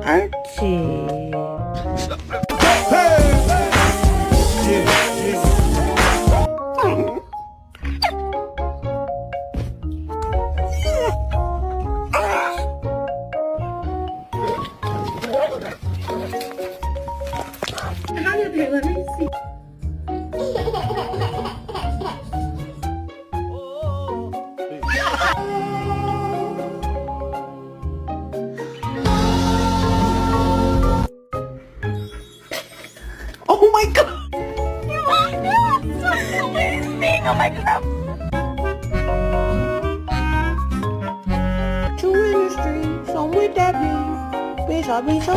Archie. Let me see. Oh my god! You are so amazing! Oh my god! Two industry, some with that beat. Bitch, I be so